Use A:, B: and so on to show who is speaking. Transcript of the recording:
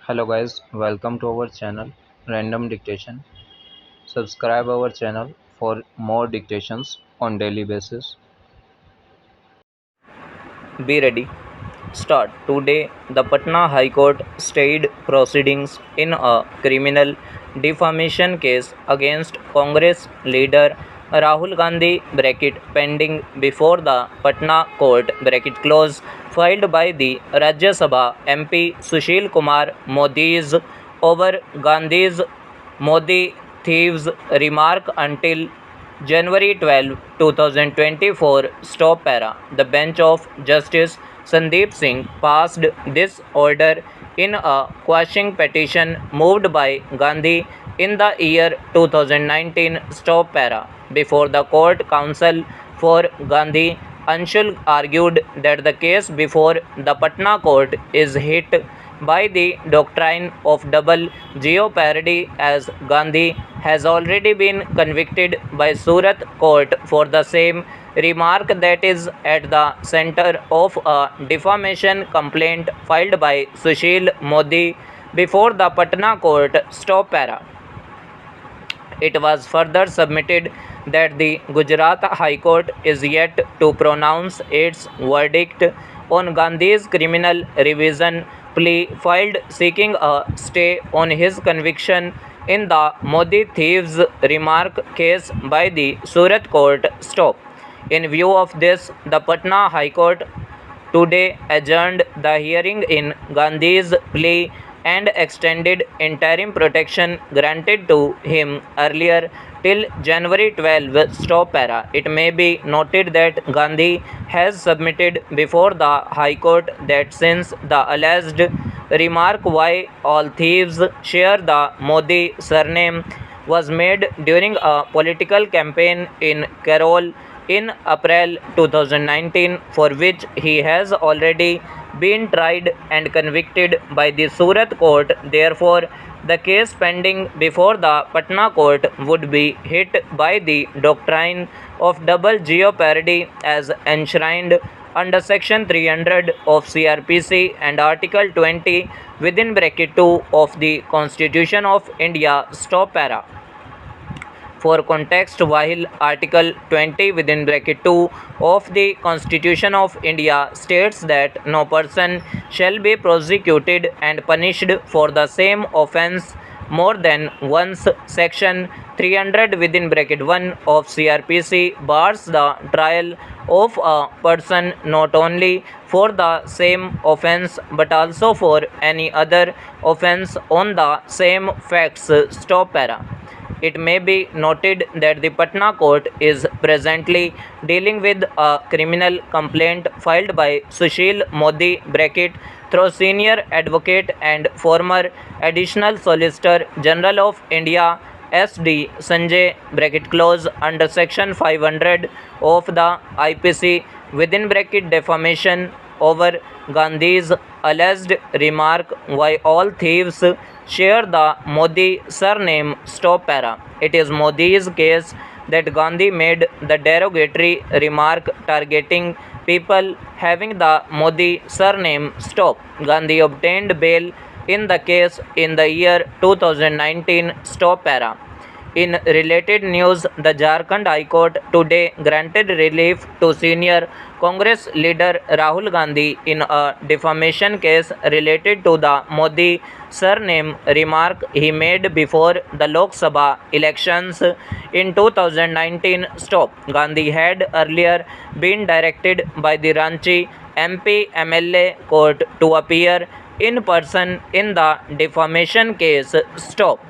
A: Hello guys, welcome to our channel Random Dictation. Subscribe our channel for more dictations on daily basis.
B: Be ready. Start. Today, the Patna High Court stayed proceedings in a criminal defamation case against Congress leader Rahul Gandhi pending before the Patna court close filed by the Rajya Sabha MP Sushil Kumar Modi's over Gandhi's Modi thieves remark until January 12, 2024. Stop para. The bench of Justice Sandeep Singh passed this order in a quashing petition moved by Gandhi in the year 2019. Stop para. Before the court, counsel for Gandhi Anshul argued that the case before the Patna court is hit by the doctrine of double jeopardy, as Gandhi has already been convicted by Surat court for the same remark that is at the center of a defamation complaint filed by Sushil Modi before the Patna court. Stop para. It was further submitted that the Gujarat High Court is yet to pronounce its verdict on Gandhi's criminal revision plea filed seeking a stay on his conviction in the Modi thieves remark case by the Surat court. Stop. In view of this, the Patna High Court today adjourned the hearing in Gandhi's plea and extended interim protection granted to him earlier till January 12. Stop para. It may be noted that Gandhi has submitted before the High Court that since the alleged remark "why all thieves share the Modi surname" was made during a political campaign in Kerala in April 2019, for which he has already been tried and convicted by the Surat court. Therefore, the case pending before the Patna court would be hit by the doctrine of double jeopardy as enshrined under Section 300 of CRPC and Article 20 within bracket 2 of the Constitution of India. Stop para. For context, while Article 20 within bracket 2 of the Constitution of India states that no person shall be prosecuted and punished for the same offence more than once, Section 300 within bracket 1 of CRPC bars the trial of a person not only for the same offence but also for any other offence on the same facts. Stop para. It may be noted that the Patna court is presently dealing with a criminal complaint filed by Sushil Modi through senior advocate and former additional solicitor general of India SD Sanjay under section 500 of the IPC within bracket defamation over Gandhi's alleged remark "why all thieves share the Modi surname." Stop para. It is Modi's case that Gandhi made the derogatory remark targeting people having the Modi surname. Stop. Gandhi obtained bail in the case in the year 2019. Stop para. In related news, the Jharkhand High Court today granted relief to senior Congress leader Rahul Gandhi in a defamation case related to the Modi surname remark he made before the Lok Sabha elections in 2019. Stop. Gandhi had earlier been directed by the Ranchi MP MLA court to appear in person in the defamation case. Stop.